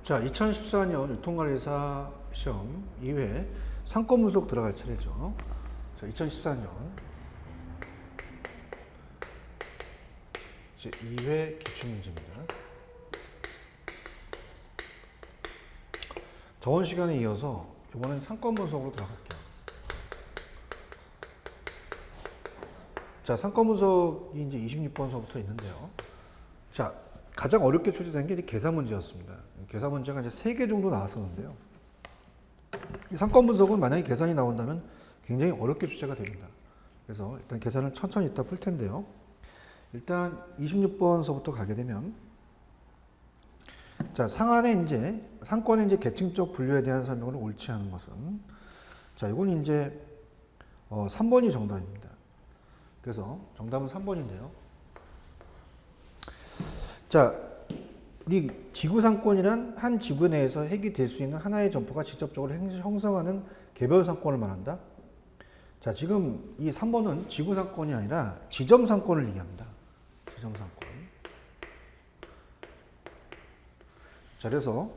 자, 2014년 유통관리사 시험 2회 상권 분석 들어갈 차례죠. 자, 2014년 이제 2회 기출문제입니다. 저번 시간에 이어서 이번엔 상권 분석으로 들어갈게요. 자, 상권 분석이 이제 26번서부터 있는데요. 자, 가장 어렵게 출제된 게 이제 계산 문제였습니다. 계산 문제가 이제 3개 정도 나왔었는데요. 이 상권 분석은 만약에 계산이 나온다면 굉장히 어렵게 출제가 됩니다. 그래서 일단 계산을 천천히 이따 풀 텐데요. 일단 26번서부터 가게 되면, 자, 상한에 이제 상권의 이제 계층적 분류에 대한 설명을 옳지 않은 것은, 자, 이건 이제 3번이 정답입니다. 그래서 정답은 3번인데요. 자, 우리 지구상권이란 한 지구 내에서 핵이 될 수 있는 하나의 점포가 직접적으로 형성하는 개별 상권을 말한다. 자, 지금 이 3번은 지구상권이 아니라 지점상권을 얘기합니다. 지점상권. 자, 그래서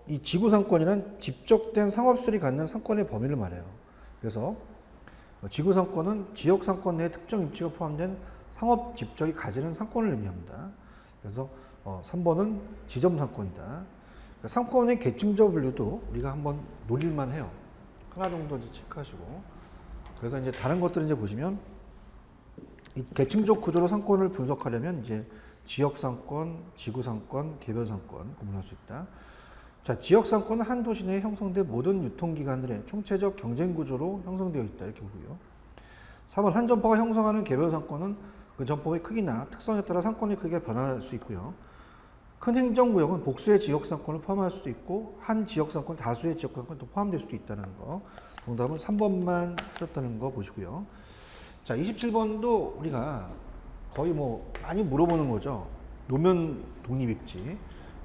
이 지구상권이란 집적된 상업시설이 갖는 상권의 범위를 말해요. 그래서 지구상권은 지역상권 내에 특정 입지가 포함된 상업 집적이 가지는 상권을 의미합니다. 그래서 3번은 지점상권이다. 그러니까 상권의 계층적 분류도 우리가 한번 노릴만 해요. 하나 정도 이제 체크하시고. 그래서 이제 다른 것들을 이제 보시면 이 계층적 구조로 상권을 분석하려면 이제 지역상권, 지구상권, 개별상권 구분할 수 있다. 자, 지역상권은 한 도시 내에 형성된 모든 유통기관들의 총체적 경쟁 구조로 형성되어 있다. 이렇게 보고요. 3번 한 점포가 형성하는 개별상권은 그 점포의 크기나 특성에 따라 상권의 크기가 변할 수 있고요. 큰 행정구역은 복수의 지역상권을 포함할 수도 있고 한 지역상권 다수의 지역상권도 포함될 수도 있다는 거. 정답은 3번만 틀렸다는 거 보시고요. 자, 27번도 우리가 거의 뭐 많이 물어보는 거죠. 노면 독립입지.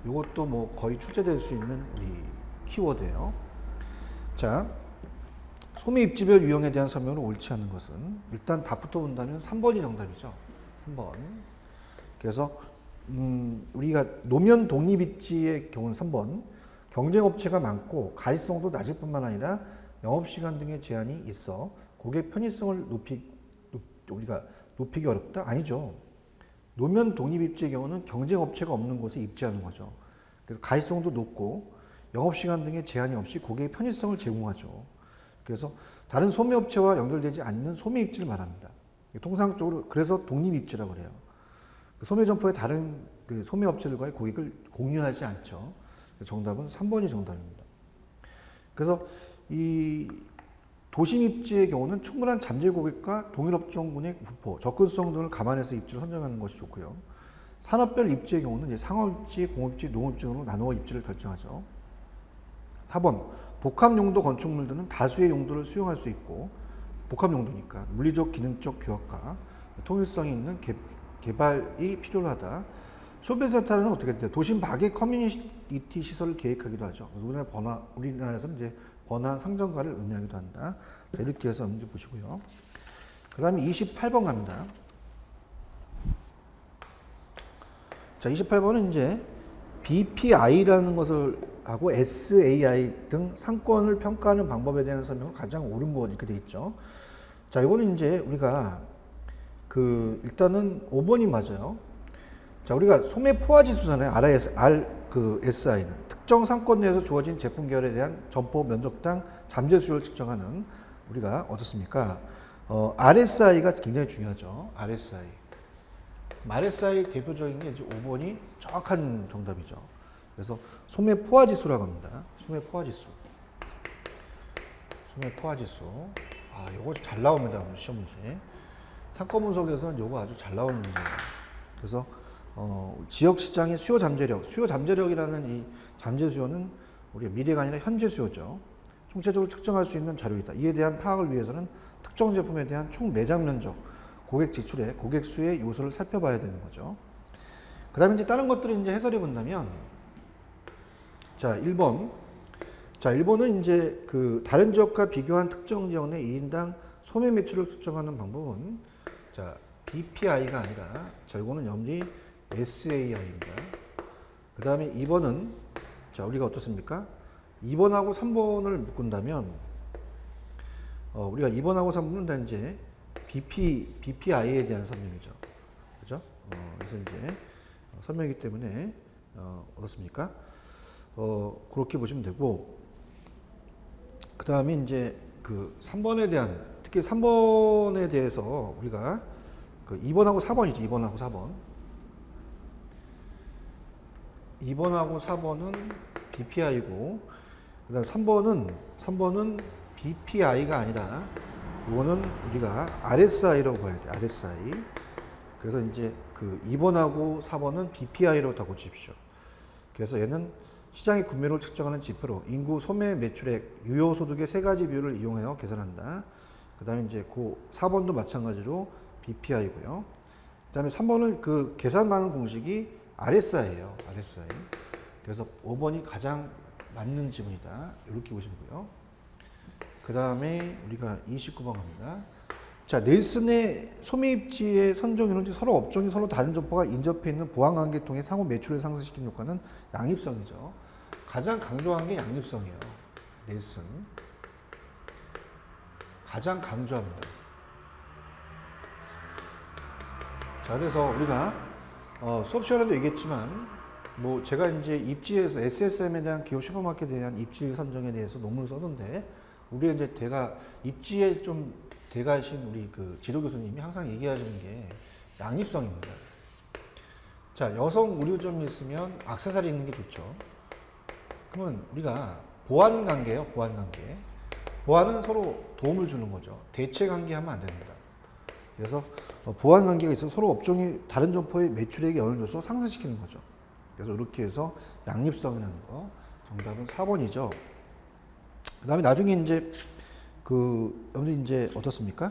이것도 뭐 거의 출제될 수 있는 우리 키워드예요. 자, 소매 입지별 유형에 대한 설명을 옳지 않은 것은 일단 답부터 본다면 3번이 정답이죠. 3번. 그래서 우리가 노면 독립 입지의 경우는 3번. 경쟁업체가 많고 가시성도 낮을 뿐만 아니라 영업시간 등의 제한이 있어 고객 편의성을 우리가 높이기 어렵다? 아니죠. 노면 독립 입지의 경우는 경쟁업체가 없는 곳에 입지하는 거죠. 그래서 가시성도 높고 영업시간 등의 제한이 없이 고객의 편의성을 제공하죠. 그래서 다른 소매업체와 연결되지 않는 소매입지를 말합니다. 통상적으로 그래서 독립입지라고 그래요. 소매점포의 다른 소매업체들과의 고객을 공유하지 않죠. 정답은 3번이 정답입니다. 그래서 이 도심입지의 경우는 충분한 잠재 고객과 동일업종군의 부포, 접근성 등을 감안해서 입지를 선정하는 것이 좋고요. 산업별 입지의 경우는 이제 상업입지, 공업입지, 농업입지 등으로 나누어 입지를 결정하죠. 4번 복합용도 건축물들은 다수의 용도를 수용할 수 있고 복합용도니까 물리적, 기능적 규합과 통일성이 있는 개발이 필요하다. 쇼핑센터는 어떻게 돼요? 도심 밖에 커뮤니티 시설을 계획하기도 하죠. 우리나라에서는 이제 번화 상점가를 의미하기도 한다. 자, 이렇게 해서 문제 보시고요. 그 다음에 28번 갑니다. 자, 28번은 이제 BPI라는 것을 하고 SAI 등 상권을 평가하는 방법에 대한 설명은 가장 옳은 것 이렇게 돼 있죠. 자, 이거는 이제 우리가 일단은 5번이 맞아요. 자, 우리가 소매 포화 지수잖아요. SI는 특정 상권 내에서 주어진 제품 계열에 대한 점포 면적당 잠재 수요를 측정하는 우리가 어떻습니까? RSI가 굉장히 중요하죠. RSI 대표적인 게 이제 5번이 정확한 정답이죠. 그래서 소매 포화 지수라고 합니다. 소매 포화 지수. 아, 요거 잘 나옵니다. 시험 문제. 상권 분석에서는 요거 아주 잘 나오는 문제예요. 그래서 지역 시장의 수요 잠재력이라는 이 잠재 수요는 우리가 미래가 아니라 현재 수요죠. 총체적으로 측정할 수 있는 자료이다. 이에 대한 파악을 위해서는 특정 제품에 대한 총 매장 면적, 고객 지출의 고객 수의 요소를 살펴봐야 되는 거죠. 그 다음에 이제 다른 것들을 이제 해설해 본다면, 자, 1번. 자, 1번은 이제 다른 지역과 비교한 특정 지역 내 2인당 소매 매출을 측정하는 방법은, 자, BPI가 아니라, 자, 이거는 염리 SAI입니다. 그 다음에 2번은 자, 우리가 어떻습니까? 2번하고 3번을 묶은다면, 우리가 2번하고 3번은 다 이제 BPI에 대한 설명이죠. 그죠? 그래서 이제 설명이기 때문에, 어떻습니까? 그렇게 보시면 되고, 그 다음에 이제 그 3번에 대한, 특히 3번에 대해서 우리가 그 2번하고 4번이죠. 2번하고 4번. 2번하고 4번은 BPI고, 그 다음 3번은 BPI가 아니라, 이거는 우리가 RSI라고 봐야 돼. RSI. 그래서 이제 그 2번하고 4번은 BPI로 다 고치십시오. 그래서 얘는 시장의 구매율을 측정하는 지표로 인구, 소매, 매출액, 유효소득의 세 가지 비율을 이용하여 계산한다. 그 다음에 이제 그 4번도 마찬가지로 BPI고요. 그 다음에 3번은 그 계산하는 공식이 RSI예요. RSI. 그래서 5번이 가장 맞는 지문이다. 이렇게 보시면 되고요. 그 다음에 우리가 29번 갑니다. 자, 넬슨의 소매입지의 선종이론지 서로 업종이 서로 다른 점포가 인접해 있는 보완관계 통해 상호 매출을 상승시키는 효과는 양립성이죠. 가장 강조한 게 양립성이에요. 넬슨. 가장 강조합니다. 자, 그래서 우리가 수업 시간에도 얘기했지만, 뭐 제가 이제 입지에서 SSM에 대한 기업 슈퍼마켓에 대한 입지 선정에 대해서 논문을 썼는데, 우리가 이제 입지에 좀 대가신 우리 그 지도 교수님이 항상 얘기하시는 게 양립성입니다. 자, 여성 의료점이 있으면 액세서리 있는 게 좋죠. 그러면 우리가 보완 관계예요, 보완 관계. 보완은 서로 도움을 주는 거죠. 대체 관계 하면 안 됩니다. 그래서 보완 관계가 있어 서로 업종이 다른 점포의 매출액에 영향을 줘서 상승시키는 거죠. 그래서 이렇게 해서 양립성이라는 거. 정답은 4번이죠. 그 다음에 나중에 이제 여러분들 이제 어떻습니까?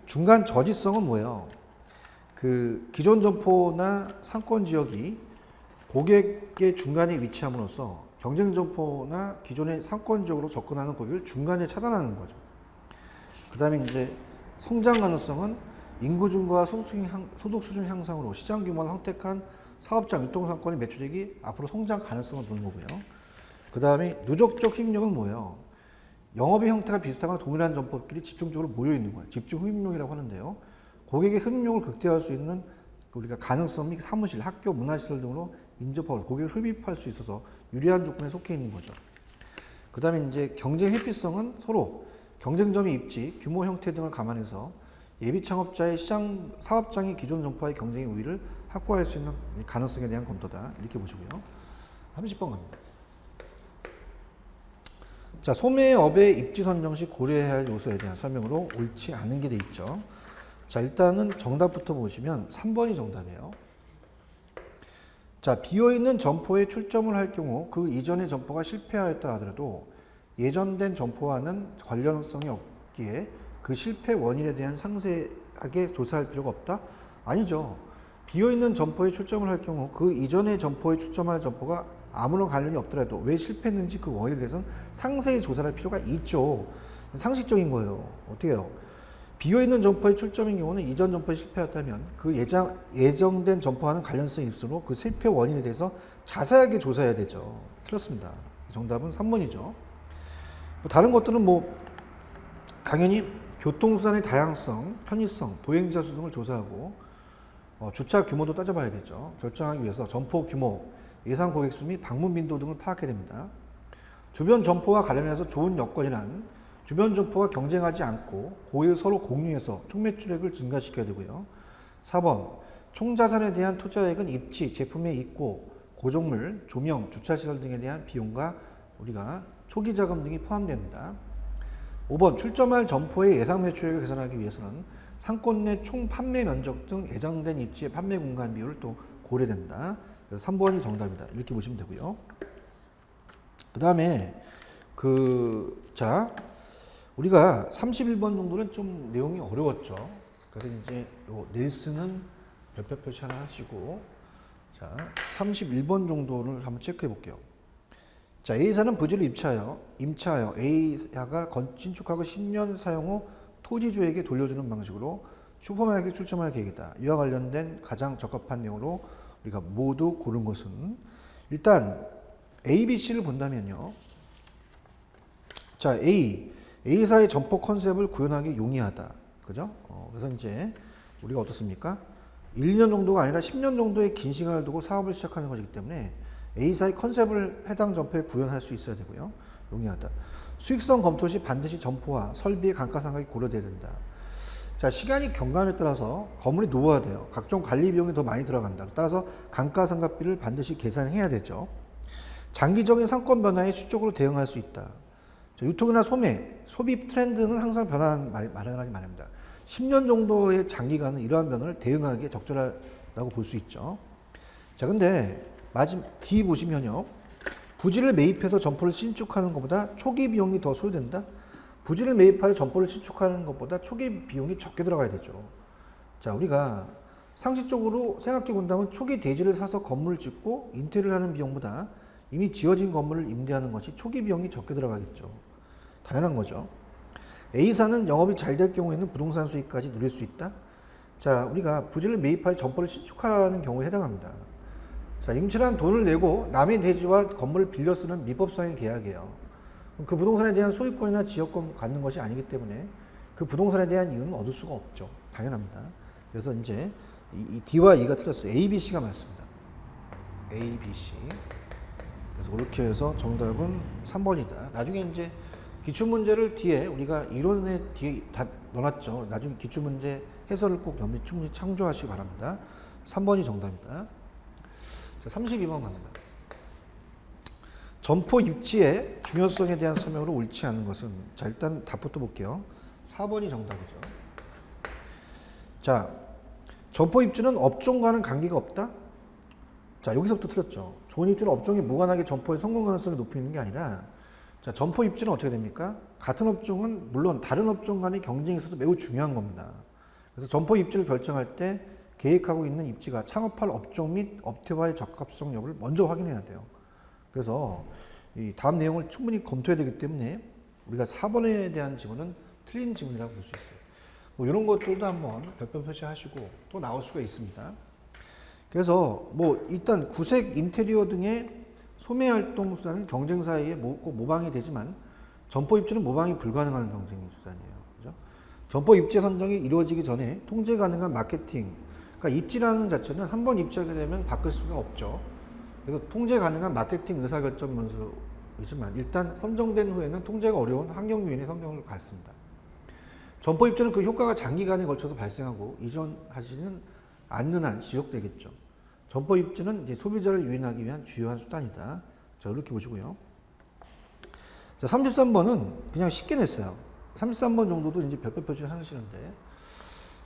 중간 저지성은 뭐예요? 그 기존 점포나 상권 지역이 고객의 중간에 위치함으로써 경쟁 점포나 기존의 상권 지역으로 접근하는 고객을 중간에 차단하는 거죠. 그 다음에 이제 성장 가능성은 인구 증가와 소득 수준 향상으로 시장 규모를 선택한 사업장 유통상권의 매출액이 앞으로 성장 가능성을 보는 거고요. 그 다음에 누적적 흡입력은 뭐예요? 영업의 형태가 비슷하거나 동일한 점포끼리 집중적으로 모여 있는 거예요. 집중 흡입력이라고 하는데요. 고객의 흡입력을 극대화할 수 있는 우리가 가능성 및 사무실, 학교, 문화시설 등으로 인접하고 고객을 흡입할 수 있어서 유리한 조건에 속해 있는 거죠. 그 다음에 이제 경쟁 회피성은 서로 경쟁점의 입지, 규모 형태 등을 감안해서 예비 창업자의 시장 사업장이 기존 점포와의 경쟁의 우위를 확보할 수 있는 가능성에 대한 검토다. 이렇게 보시고요. 30번 갑니다. 자, 소매업의 입지 선정 시 고려해야 할 요소에 대한 설명으로 옳지 않은 게 돼 있죠. 자, 일단은 정답부터 보시면 3번이 정답이에요. 자, 비어있는 점포에 출점을 할 경우 그 이전의 점포가 실패하였다 하더라도 예전된 점포와는 관련성이 없기에 그 실패 원인에 대한 상세하게 조사할 필요가 없다? 아니죠. 비어있는 점포에 출점을 할 경우 그 이전의 점포에 출점할 점포가 아무런 관련이 없더라도 왜 실패했는지 그 원인에 대해서는 상세히 조사할 필요가 있죠. 상식적인 거예요. 어떻게 해요? 비어있는 점포의 출점인 경우는 이전 점포에 실패했다면 그 예정된 점포와는 관련성이 있으므로 그 실패 원인에 대해서 자세하게 조사해야 되죠. 틀렸습니다. 정답은 3번이죠. 다른 것들은 당연히 교통수단의 다양성, 편의성, 보행자 수 등을 조사하고 주차 규모도 따져봐야 되죠. 결정하기 위해서 점포 규모, 예상 고객 수 및 방문 빈도 등을 파악해야 됩니다. 주변 점포와 관련해서 좋은 여건이란 주변 점포와 경쟁하지 않고 고객을 서로 공유해서 총 매출액을 증가시켜야 되고요. 4번, 총 자산에 대한 투자액은 입지, 제품의 입고, 고정물, 조명, 주차시설 등에 대한 비용과 우리가 초기 자금 등이 포함됩니다. 5번, 출점할 점포의 예상 매출액을 계산하기 위해서는 상권 내 총 판매 면적 등 예정된 입지의 판매 공간 비율을 또 고려된다. 그래서 3번이 정답이다. 이렇게 보시면 되고요. 그 다음에 우리가 31번 정도는 좀 내용이 어려웠죠. 그래서 이제 넬슨은 별표 표시 하나 하시고, 자, 31번 정도를 한번 체크해 볼게요. 자, A사는 부지를 임차하여 A사가 신축하고 10년 사용 후 토지주에게 돌려주는 방식으로 슈퍼마켓에 출점할 계획이다. 이와 관련된 가장 적합한 내용으로 우리가 모두 고른 것은 일단 A, B, C를 본다면요. 자, A사의 점포 컨셉을 구현하기 용이하다. 그죠? 그래서 이제 우리가 어떻습니까? 1년 정도가 아니라 10년 정도의 긴 시간을 두고 사업을 시작하는 것이기 때문에 A사의 컨셉을 해당 점포에 구현할 수 있어야 되고요. 용이하다. 수익성 검토 시 반드시 점포와 설비의 감가상각이 고려돼야 된다. 자, 시간이 경감에 따라서 건물이 노후화돼요. 각종 관리 비용이 더 많이 들어간다. 따라서 감가상각비를 반드시 계산해야 되죠. 장기적인 상권 변화에 수적으로 대응할 수 있다. 자, 유통이나 소비 트렌드는 항상 변화하는 마련하기 마련입니다. 10년 정도의 장기간은 이러한 변화를 대응하기에 적절하다고 볼 수 있죠. 자, 근데 D 보시면요. 부지를 매입해서 점포를 신축하는 것보다 초기 비용이 더 소요된다. 부지를 매입하여 점포를 신축하는 것보다 초기 비용이 적게 들어가야 되죠. 자, 우리가 상식적으로 생각해 본다면 초기 대지를 사서 건물을 짓고 인테리어를 하는 비용보다 이미 지어진 건물을 임대하는 것이 초기 비용이 적게 들어가겠죠. 당연한 거죠. A사는 영업이 잘 될 경우에는 부동산 수익까지 누릴 수 있다. 자, 우리가 부지를 매입하여 점포를 신축하는 경우에 해당합니다. 자, 임차란 돈을 내고 남의 대지와 건물을 빌려 쓰는 미법성의 계약이에요. 그 부동산에 대한 소유권이나 지역권 갖는 것이 아니기 때문에 그 부동산에 대한 이유는 얻을 수가 없죠. 당연합니다. 그래서 이제 이 D와 E가 틀렸어요. A, B, C가 맞습니다. A, B, C. 그래서 그렇게 해서 정답은 3번이다. 나중에 이제 기출문제를 뒤에 우리가 이론에 뒤에 다 넣어놨죠. 나중에 기출문제 해설을 꼭 충분히 참조하시기 바랍니다. 3번이 정답입니다. 자, 32번 갑니다. 점포 입지의 중요성에 대한 설명으로 옳지 않은 것은, 자, 일단 답부터 볼게요. 4번이 정답이죠. 자, 점포 입지는 업종과는 관계가 없다? 자, 여기서부터 틀렸죠. 좋은 입지는 업종이 무관하게 점포의 성공 가능성이 높이는 게 아니라, 자, 점포 입지는 어떻게 됩니까? 같은 업종은 물론 다른 업종 간의 경쟁이 있어서 매우 중요한 겁니다. 그래서 점포 입지를 결정할 때 계획하고 있는 입지가 창업할 업종 및 업태와의 적합성 여부를 먼저 확인해야 돼요. 그래서 이 다음 내용을 충분히 검토해야 되기 때문에 우리가 4번에 대한 지문은 틀린 지문이라고 볼 수 있어요. 뭐 이런 것들도 한번 별표 표시하시고 또 나올 수가 있습니다. 그래서 뭐 일단 구색 인테리어 등의 소매 활동 수단은 경쟁사에 꼭 모방이 되지만 점포 입지는 모방이 불가능한 경쟁 수단이에요. 그죠? 점포 입지 선정이 이루어지기 전에 통제 가능한 마케팅, 그러니까 입지라는 자체는 한 번 입지하게 되면 바꿀 수가 없죠. 그래서 통제 가능한 마케팅 의사결정 문서이지만 일단 선정된 후에는 통제가 어려운 환경 요인의 성격을 갖습니다. 점포 입지는 그 효과가 장기간에 걸쳐서 발생하고 이전하지는 않는 한 지속되겠죠. 점포 입지는 이제 소비자를 유인하기 위한 주요한 수단이다. 자, 이렇게 보시고요. 자, 33번은 그냥 쉽게 냈어요. 33번 정도도 이제 별표 표시를 하시는데,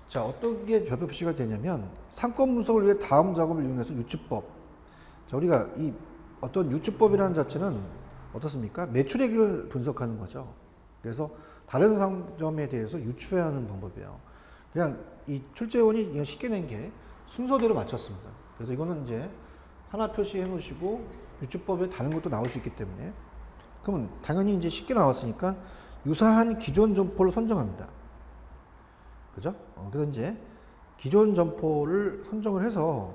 자, 어떻게 별표 표시가 되냐면 상권 분석을 위해 다음 작업을 이용해서 유추법. 자, 우리가 이 어떤 유추법이라는 자체는 어떻습니까? 매출액을 분석하는 거죠. 그래서 다른 상점에 대해서 유추해야 하는 방법이에요. 그냥 이 출제원이 그냥 쉽게 낸 게 순서대로 맞췄습니다. 그래서 이거는 이제 하나 표시해 놓으시고 유추법에 다른 것도 나올 수 있기 때문에, 그러면 당연히 이제 쉽게 나왔으니까 유사한 기존 점포를 선정합니다. 그죠? 그래서 이제 기존 점포를 선정을 해서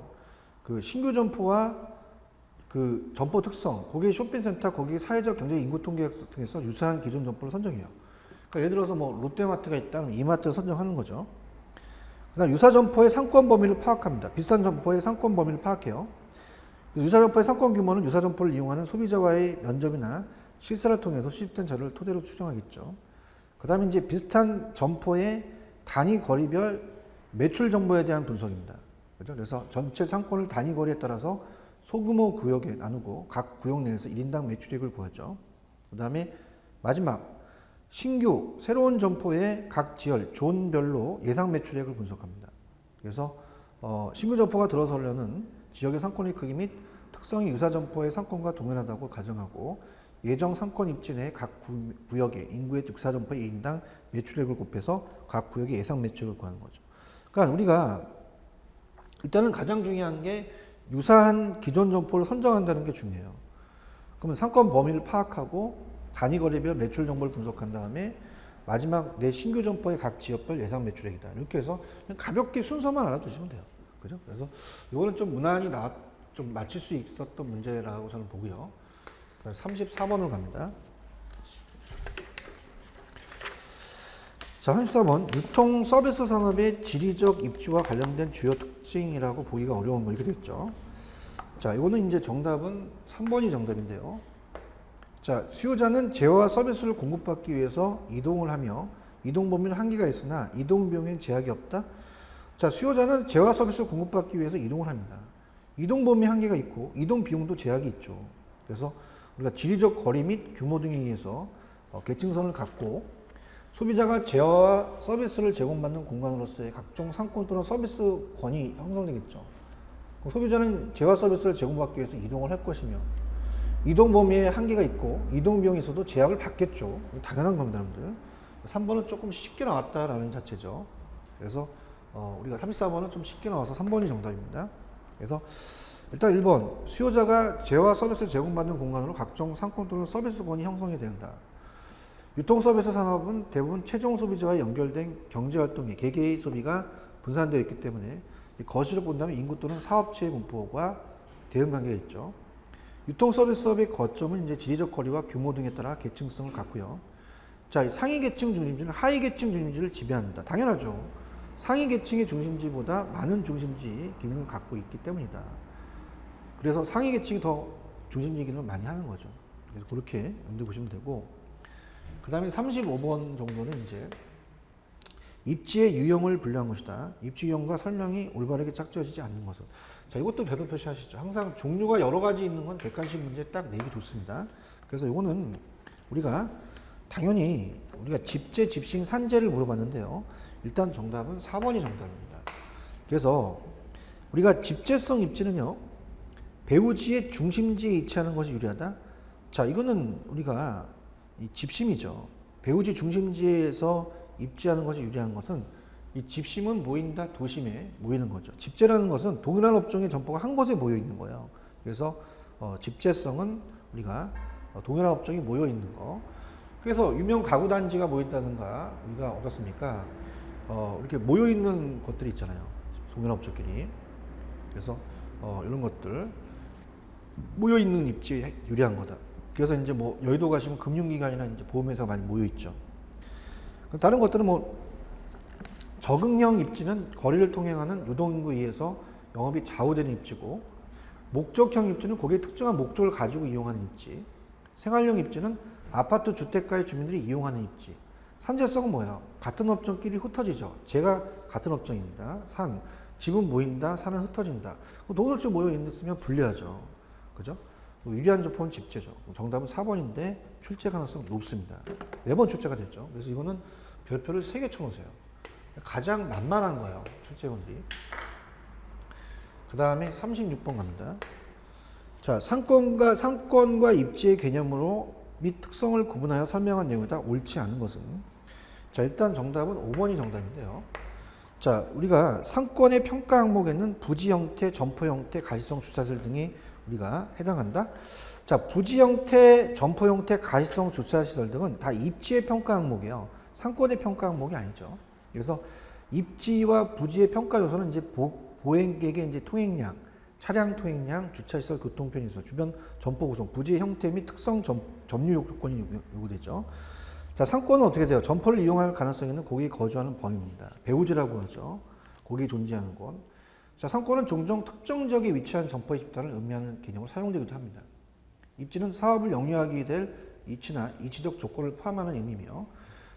그 신규 점포와 그 점포 특성, 거기에 쇼핑센터, 거기에 사회적 경제 인구 통계 등에서 유사한 기존 점포를 선정해요. 그러니까 예를 들어서 뭐 롯데마트가 있다 그러면 이마트를 선정하는 거죠. 그다음 유사 점포의 상권 범위를 파악합니다. 비슷한 점포의 상권 범위를 파악해요. 유사 점포의 상권 규모는 유사 점포를 이용하는 소비자와의 면접이나 실사를 통해서 수집된 자료를 토대로 추정하겠죠. 그다음에 이제 비슷한 점포의 단위 거리별 매출 정보에 대한 분석입니다. 그죠? 그래서 전체 상권을 단위 거리에 따라서 소규모 구역에 나누고 각 구역 내에서 1인당 매출액을 구하죠. 그다음에 마지막 신규 새로운 점포의 각 지열 존별로 예상 매출액을 분석합니다. 그래서 신규 점포가 들어서려는 지역의 상권의 크기 및 특성이 유사 점포의 상권과 동일하다고 가정하고 예정 상권 입지 내 각 구역의 인구의 유사 점포의 1인당 매출액을 곱해서 각 구역의 예상 매출액을 구하는 거죠. 그러니까 우리가 일단은 가장 중요한 게 유사한 기존 점포를 선정한다는 게 중요해요. 그러면 상권 범위를 파악하고 단위 거리별 매출 정보를 분석한 다음에 마지막 내 신규 점포의 각 지역별 예상 매출액이다. 이렇게 해서 그냥 가볍게 순서만 알아두시면 돼요. 그죠? 그래서 이거는 좀 무난히 좀 맞힐 수 있었던 문제라고 저는 보고요. 34번으로 갑니다. 자, 34번. 유통 서비스 산업의 지리적 입지와 관련된 주요 특징이라고 보기가 어려운 거 이렇게 됐죠. 자, 이거는 이제 정답은 3번이 정답인데요. 자, 수요자는 재화와 서비스를 공급받기 위해서 이동을 하며 이동 범위는 한계가 있으나 이동 비용엔 제약이 없다. 자, 수요자는 재화 서비스를 공급받기 위해서 이동을 합니다. 이동 범위 한계가 있고 이동 비용도 제약이 있죠. 그래서 우리가 지리적 거리 및 규모 등에 의해서 계층선을 갖고 소비자가 재화와 서비스를 제공받는 공간으로서의 각종 상권 또는 서비스권이 형성되겠죠. 소비자는 재화 서비스를 제공받기 위해서 이동을 할 것이며 이동 범위에 한계가 있고 이동 비용에 있어도 제약을 받겠죠. 당연한 겁니다, 여러분들. 3번은 조금 쉽게 나왔다라는 자체죠. 그래서 우리가 34번은 좀 쉽게 나와서 3번이 정답입니다. 그래서 일단 1번 수요자가 재화 서비스를 제공받는 공간으로 각종 상권 또는 서비스권이 형성이 된다. 유통서비스 산업은 대부분 최종 소비자와 연결된 경제활동이 개개의 소비가 분산되어 있기 때문에 거시로 본다면 인구 또는 사업체의 분포가 대응관계가 있죠. 유통서비스 사업의 거점은 이제 지리적 거리와 규모 등에 따라 계층성을 갖고요. 자, 상위 계층 중심지는 하위 계층 중심지를 지배합니다. 당연하죠. 상위 계층의 중심지보다 많은 중심지 기능을 갖고 있기 때문이다. 그래서 상위 계층이 더 중심지 기능을 많이 하는 거죠. 그래서 그렇게 염두에 보시면 되고, 그 다음에 35번 정도는 이제 입지의 유형을 분류한 것이다. 입지 유형과 설명이 올바르게 짝지어지지 않는 것은. 자, 이것도 배분 표시하시죠. 항상 종류가 여러 가지 있는 건 객관식 문제 딱 내기 좋습니다. 그래서 이거는 우리가 당연히 우리가 집재, 집신, 산재를 물어봤는데요. 일단 정답은 4번이 정답입니다. 그래서 우리가 집재성 입지는요, 배우지의 중심지에 위치하는 것이 유리하다. 자, 이거는 우리가 이 집심이죠. 배우지 중심지에서 입지하는 것이 유리한 것은 이 집심은 모인다 도심에 모이는 거죠. 집재라는 것은 동일한 업종의 점포가 한 곳에 모여 있는 거예요. 그래서 집재성은 우리가 동일한 업종이 모여 있는 거. 그래서 유명 가구 단지가 모였다든가 우리가 어떻습니까? 이렇게 모여 있는 것들이 있잖아요. 동일한 업종끼리. 그래서 이런 것들 모여 있는 입지에 유리한 거다. 그래서 이제 뭐 여의도 가시면 금융기관이나 이제 보험회사가 많이 모여 있죠. 다른 것들은 뭐 적응형 입지는 거리를 통행하는 유동인구에 의해서 영업이 좌우되는 입지고, 목적형 입지는 거기에 특정한 목적을 가지고 이용하는 입지, 생활형 입지는 아파트 주택가의 주민들이 이용하는 입지. 산재성은 뭐예요? 같은 업종끼리 흩어지죠. 제가 같은 업종입니다. 산, 집은 모인다, 산은 흩어진다. 동일치 모여 있으면 불리하죠. 그죠? 유리한 점포는 집재죠. 정답은 4번인데 출제 가능성 높습니다. 4번 출제가 됐죠. 그래서 이거는 별표를 3개 쳐놓으세요. 가장 만만한 거예요. 출제원들이. 그 다음에 36번 갑니다. 자, 상권과 입지의 개념으로 및 특성을 구분하여 설명한 내용이다. 옳지 않은 것은. 자, 일단 정답은 5번이 정답인데요. 자, 우리가 상권의 평가 항목에는 부지 형태, 점포 형태, 가시성 주차시설 등이 우리가 해당한다. 자, 부지 형태, 점포 형태, 가시성 주차시설 등은 다 입지의 평가 항목이에요. 상권의 평가 항목이 아니죠. 그래서 입지와 부지의 평가 요소는 이제 보행객의 이제 통행량, 차량 통행량, 주차시설 교통 편의성, 주변 점포 구성, 부지의 형태 및 특성 점유 요건이 요구되죠. 자, 상권은 어떻게 돼요? 점포를 이용할 가능성이 있는 고객이 거주하는 범위입니다. 배우지라고 하죠. 고객이 존재하는 곳. 자, 상권은 종종 특정 지역에 위치한 점포의 집단을 의미하는 개념으로 사용되기도 합니다. 입지는 사업을 영위하게 될 이치나 이치적 조건을 포함하는 의미며,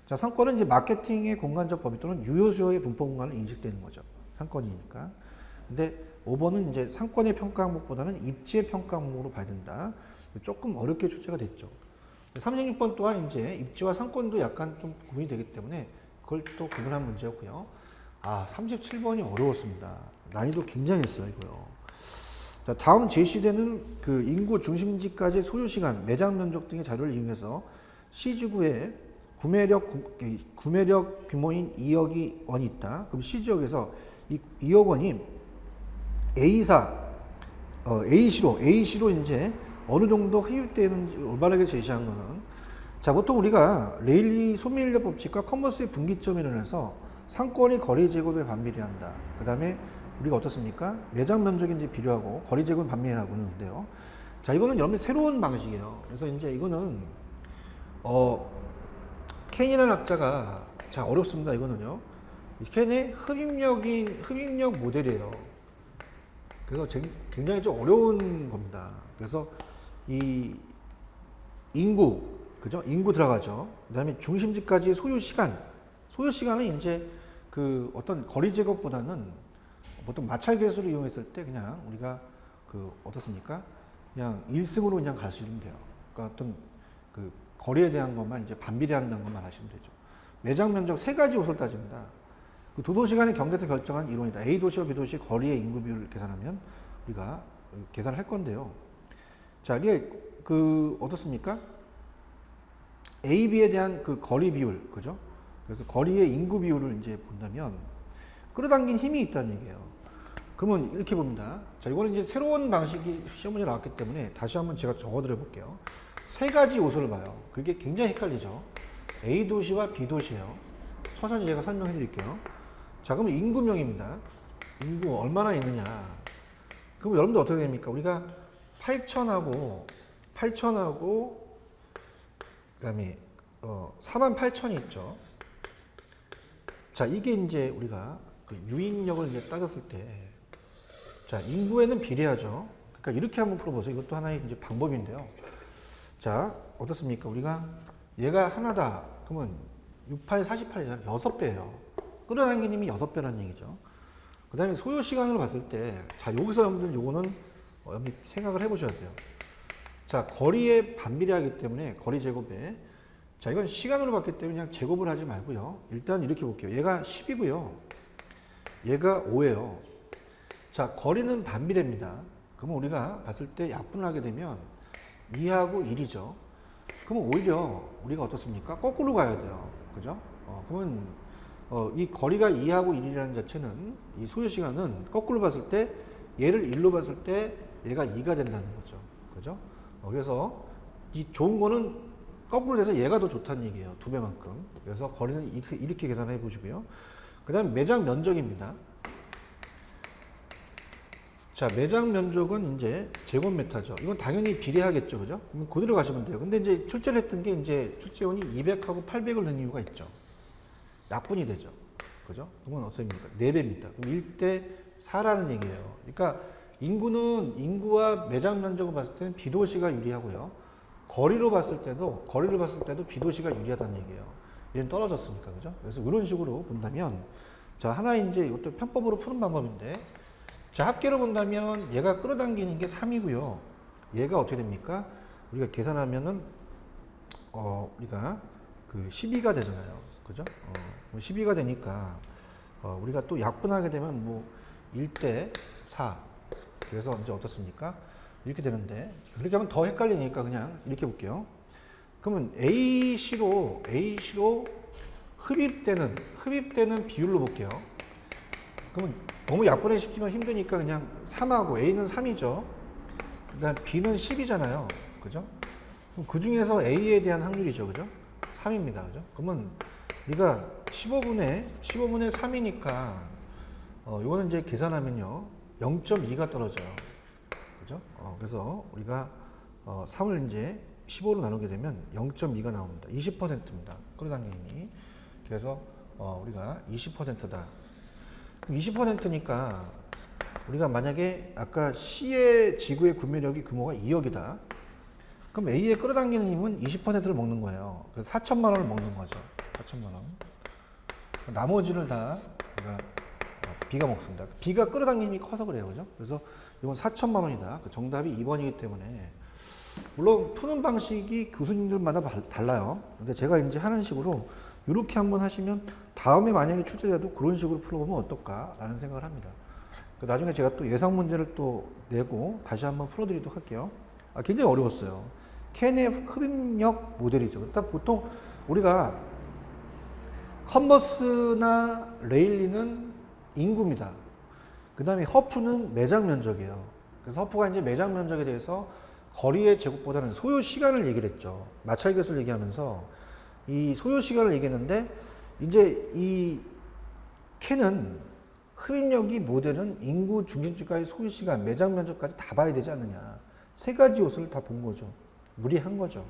자, 상권은 이제 마케팅의 공간적 범위 또는 유효 수요의 분포 공간을 인식되는 거죠. 상권이니까. 근데 5번은 이제 상권의 평가 항목보다는 입지의 평가 항목으로 봐야 된다. 조금 어렵게 출제가 됐죠. 36번 또한 이제 입지와 상권도 약간 좀 구분이 되기 때문에 그걸 또 구분한 문제였고요. 아, 37번이 어려웠습니다. 난이도 굉장히 했어요, 이거요. 자, 다음 제시되는 그 인구 중심지까지 소요 시간, 매장 면적 등의 자료를 이용해서 C지구에 구매력 규모인 2억 원이 있다. 그럼 C지역에서 이 2억 원이 A시로 이제 어느 정도 흡입되는지 올바르게 제시한 거는, 자, 보통 우리가 레일리 소비인력 법칙과 커머스의 분기점에 의해서 상권이 거리 제곱에 반비례한다. 그 다음에 우리가 어떻습니까? 매장 면적이 이제 비례하고 거리 제곱은 반비례하고 있는데요. 자, 이거는 여러분 새로운 방식이에요. 그래서 이제 이거는 켄이라는 학자가 자 어렵습니다. 이거는요. 켄의 흡입력 모델이에요. 그래서 굉장히 좀 어려운 겁니다. 그래서 이 인구, 그죠? 인구 들어가죠. 그다음에 중심지까지 소요 시간은 이제 그 어떤 거리 제곱보다는 보통 마찰 계수를 이용했을 때 그냥 우리가 그 어떻습니까? 그냥 1승으로 그냥 갈 수 있는 돼요. 그러니까 어떤 그 거리에 대한 것만 이제 반비례한다는 것만 하시면 되죠. 매장 면적 세 가지 요소를 따집니다. 그 도도시 간의 경계에서 결정한 이론이다. A 도시와 B 도시의 거리의 인구 비율을 계산하면 우리가 계산을 할 건데요. 자, 이게 그 어떻습니까? A, B에 대한 그 거리 비율, 그죠? 그래서 거리의 인구 비율을 이제 본다면 끌어당긴 힘이 있다는 얘기예요. 그러면 이렇게 봅니다. 자, 이거는 이제 새로운 방식이 시험 문제 나왔기 때문에 다시 한번 제가 적어드려 볼게요. 세 가지 요소를 봐요. 그게 굉장히 헷갈리죠. A 도시와 B 도시예요. 천천히 제가 설명해 드릴게요. 자, 그러면 인구명입니다. 인구 얼마나 있느냐. 그럼 여러분들 어떻게 됩니까? 우리가 8천하고 그다음에 48,000이 있죠. 자, 이게 이제 우리가 그 유인력을 이제 따졌을 때, 자, 인구에는 비례하죠. 그러니까 이렇게 한번 풀어보세요. 이것도 하나의 이제 방법인데요. 자, 어떻습니까? 우리가 얘가 하나다. 그러면 68, 48이잖아요. 6배예요. 끌어당긴 힘이 6배라는 얘기죠. 그 다음에 소요 시간으로 봤을 때, 자, 여기서 여러분들 요거는 여러분들 생각을 해보셔야 돼요. 자, 거리에 반비례하기 때문에 거리 제곱에, 자, 이건 시간으로 봤기 때문에 그냥 제곱을 하지 말고요. 일단 이렇게 볼게요. 얘가 10이고요. 얘가 5예요. 자, 거리는 반비례입니다. 그러면 우리가 봤을 때 약분을 하게 되면 2하고 1이죠. 그러면 오히려 우리가 어떻습니까? 거꾸로 가야 돼요. 그죠? 그러면 이 거리가 2하고 1이라는 자체는 이 소요 시간은 거꾸로 봤을 때 얘를 1로 봤을 때 얘가 2가 된다는 거죠. 그죠? 그래서 이 좋은 거는 거꾸로 돼서 얘가 더 좋다는 얘기예요. 2배만큼. 그래서 거리는 이렇게 계산해 보시고요. 그 다음에 매장 면적입니다. 자, 매장 면적은 이제 제곱미터죠. 이건 당연히 비례하겠죠. 그죠? 그럼 그대로 가시면 돼요. 근데 이제 출제를 했던 게 이제 출제원이 200하고 800을 넣은 이유가 있죠. 약분이 되죠. 그죠? 그건 어떻습니까? 4배입니다. 그럼 1대 4라는 얘기예요. 그러니까 인구와 매장 면적을 봤을 때는 B도시가 유리하고요. 거리로 봤을 때도 B도시가 유리하다는 얘기예요. 얘는 떨어졌으니까. 그죠? 그래서 이런 식으로 본다면, 자, 하나 이제 이것도 편법으로 푸는 방법인데, 자, 합계로 본다면 얘가 끌어당기는 게 3이고요. 얘가 어떻게 됩니까? 우리가 계산하면은 우리가 그 12가 되잖아요. 그죠? 12가 되니까 우리가 또 약분하게 되면 뭐 1대 4. 그래서 이제 어떻습니까? 이렇게 되는데 그렇게 하면 더 헷갈리니까 그냥 이렇게 볼게요. 그러면 A시로 흡입되는 비율로 볼게요. 그러면 너무 약분해 시키면 힘드니까 그냥 3하고 A는 3이죠. 그다음 B는 10이잖아요. 그죠? 그럼 그 중에서 A에 대한 확률이죠. 그죠? 3입니다. 그죠? 그러면 우리가 15분의 3이니까 이거는 이제 계산하면요. 0.2가 떨어져요. 그죠? 그래서 우리가 3을 이제 15로 나누게 되면 0.2가 나옵니다. 20%입니다. 끌어당김이. 그래서 우리가 20%다. 20%니까 우리가 만약에 아까 C의 지구의 구매력이 규모가 2억이다. 그럼 A의 끌어당기는 힘은 20%를 먹는 거예요. 그래서 4천만 원을 먹는 거죠. 4천만 원. 나머지를 다 우리가 B가 먹습니다. B가 끌어당기는 힘이 커서 그래요. 그죠? 그래서 이건 4천만 원이다. 정답이 2번이기 때문에 물론 푸는 방식이 교수님들마다 달라요. 근데 제가 이제 하는 식으로 이렇게 한번 하시면 다음에 만약에 출제자도 그런 식으로 풀어보면 어떨까라는 생각을 합니다. 나중에 제가 또 예상 문제를 또 내고 다시 한번 풀어드리도록 할게요. 굉장히 어려웠어요. 켄의 흡입력 모델이죠. 일단 보통 우리가 컨버스나 레일리는 인구입니다. 그 다음에 허프는 매장 면적이에요. 그래서 허프가 이제 매장 면적에 대해서 거리의 제곱보다는 소요 시간을 얘기를 했죠. 마찰 계수를 얘기하면서 이 소요 시간을 얘기했는데 이제 이 켄은 흡입력이 모델은 인구 중심지까지 소요 시간, 매장 면적까지 다 봐야 되지 않느냐. 세 가지 요소를 다 본 거죠. 무리한 거죠.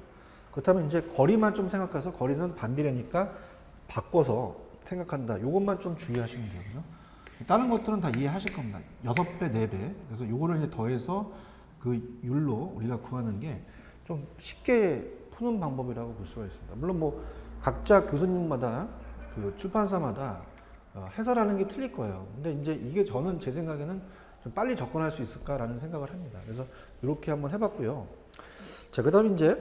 그렇다면 이제 거리만 좀 생각해서 거리는 반비례니까 바꿔서 생각한다. 이것만 좀 주의하시면 되고요. 다른 것들은 다 이해하실 겁니다. 6배, 4배. 그래서 요거를 이제 더해서 그 율로 우리가 구하는 게 좀 쉽게 푸는 방법이라고 볼 수가 있습니다. 물론 뭐 각자 교수님마다 그 출판사마다 해설하는 게 틀릴 거예요. 근데 이제 이게 저는 제 생각에는 좀 빨리 접근할 수 있을까라는 생각을 합니다. 그래서 이렇게 한번 해봤고요. 자, 그 다음에 이제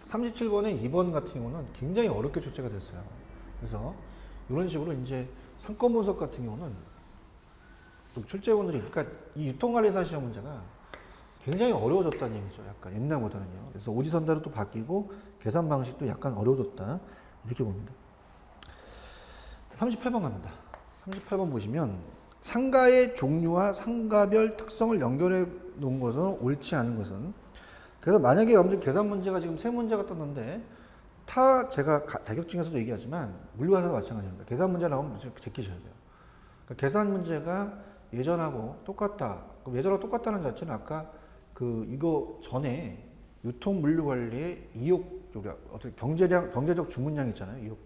37번의 2번 같은 경우는 굉장히 어렵게 출제가 됐어요. 그래서 이런 식으로 이제 상권 분석 같은 경우는 좀 출제원들이, 그러니까 이 유통관리사 시험 문제가 굉장히 어려워졌다는 얘기죠. 약간 옛날보다는요. 그래서 오지선다로 또 바뀌고 계산 방식도 약간 어려워졌다. 이렇게 봅니다. 38번 갑니다. 38번 보시면 상가의 종류와 상가별 특성을 연결해 놓은 것은 옳지 않은 것은, 그래서 만약에 여러분들 계산 문제가 지금 세 문제가 떴는데 제가 자격증에서도 얘기하지만 물리과사도 마찬가지입니다. 계산 문제 나오면 무조건 제끼셔야 돼요. 그러니까 계산 문제가 예전하고 똑같다. 예전하고 똑같다는 자체는 아까 이거 전에 유통 물류 관리의 이욕, 어떻게 경제적 주문량 있잖아요. 이욕.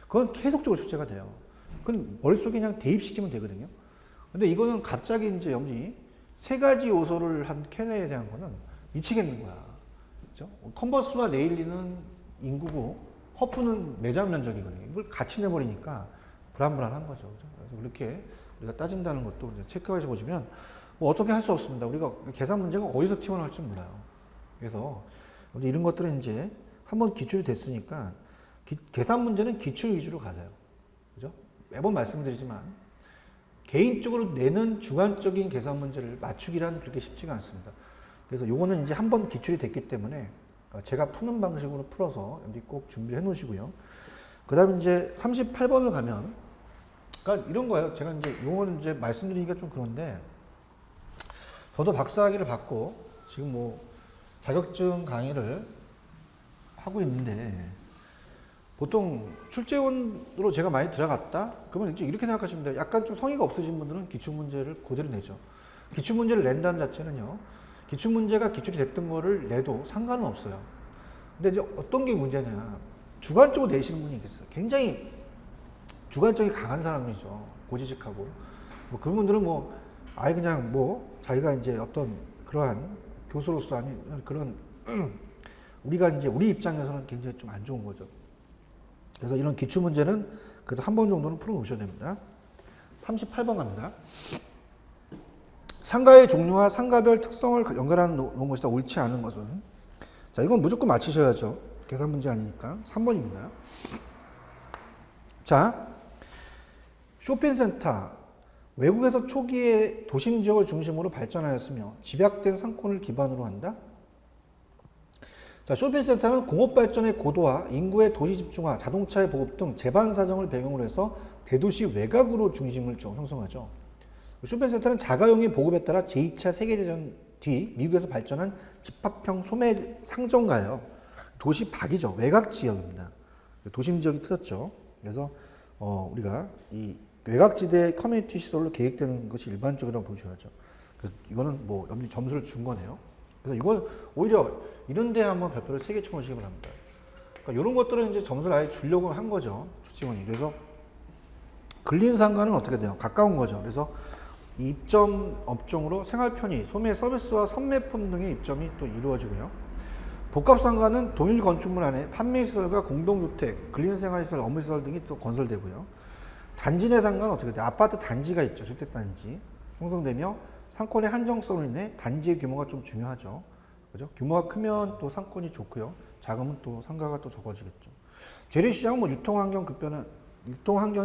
그건 계속적으로 출제가 돼요. 그건 머릿속에 그냥 대입시키면 되거든요. 근데 이거는 갑자기 이제 여러분이 세 가지 요소를 한 캔에 대한 거는 미치겠는 거야. 그렇죠? 컨버스와 레일리는 인구고 허프는 매장 면적이거든요. 이걸 같이 내버리니까 불안불안한 거죠. 그렇죠? 그래서 그렇게 우리가 따진다는 것도 이제 체크해서 보시면 뭐 어떻게 할 수 없습니다. 우리가 계산 문제가 어디서 튀어나올지 몰라요. 그래서 이런 것들은 이제 한번 기출이 됐으니까 계산 문제는 기출 위주로 가세요. 그죠? 매번 말씀드리지만 개인적으로 내는 주관적인 계산 문제를 맞추기란 그렇게 쉽지가 않습니다. 그래서 요거는 이제 한번 기출이 됐기 때문에 제가 푸는 방식으로 풀어서 여기 꼭 준비해 놓으시고요. 그 다음에 이제 38번을 가면, 그러니까 이런 거예요. 제가 이제 요거는 이제 말씀드리기가 좀 그런데, 저도 박사학위를 받고 지금 뭐 자격증 강의를 하고 있는데, 보통 출제원으로 제가 많이 들어갔다? 그러면 이제 이렇게 생각하시면 돼요. 약간 좀 성의가 없으신 분들은 기출문제를 그대로 내죠. 기출문제를 낸다는 자체는요, 기출문제가 기출이 됐던 거를 내도 상관은 없어요. 근데 이제 어떤 게 문제냐, 주관적으로 내시는 분이 있어요. 굉장히 주관적이 강한 사람이죠. 고지식하고. 뭐 그런 분들은 뭐 아예 그냥 뭐 자기가 이제 어떤 그러한 교수로서 아닌 그런 우리가 이제 우리 입장에서는 굉장히 좀 안 좋은 거죠. 그래서 이런 기출 문제는 그래도 한 번 정도는 풀어 놓으셔야 됩니다. 38번 갑니다. 상가의 종류와 상가별 특성을 연결하는 놓은 것이다. 옳지 않은 것은. 자, 이건 무조건 맞히셔야죠. 계산 문제 아니니까. 3번입니다. 자, 쇼핑센터. 외국에서 초기에 도심 지역을 중심으로 발전하였으며 집약된 상권을 기반으로 한다. 자, 쇼핑센터는 공업 발전의 고도화, 인구의 도시 집중화, 자동차의 보급 등 재반 사정을 배경으로 해서 대도시 외곽으로 중심을 좀 형성하죠. 쇼핑센터는 자가용의 보급에 따라 제2차 세계대전 뒤 미국에서 발전한 집합형 소매 상점가예요. 도시 밖이죠. 외곽 지역입니다. 도심 지역이 틀렸죠. 그래서 우리가 이 외곽지대 커뮤니티 시설로 계획되는 것이 일반적이라고 보셔야죠. 그래서 이거는 뭐 여러분이 점수를 준 거네요. 그래서 이건 오히려 이런 데 한번 발표를 3개 쳐놓으시기 바랍니다. 그러니까 이런 것들은 이제 점수를 아예 주려고 한 거죠. 출제원이. 그래서 근린상가는 어떻게 돼요? 가까운 거죠. 그래서 입점 업종으로 생활 편의, 소매 서비스와 선매품 등의 입점이 또 이루어지고요. 복합상가는 동일 건축물 안에 판매시설과 공동주택, 근린생활시설, 업무시설 등이 또 건설되고요. 단지 내 상가는 어떻게 돼요? 아파트 단지가 있죠. 주택단지. 형성되며 상권의 한정성으로 인해 단지의 규모가 좀 중요하죠. 그죠? 규모가 크면 또 상권이 좋고요. 작으면 또 상가가 또 적어지겠죠. 재래시장은 뭐 유통환경이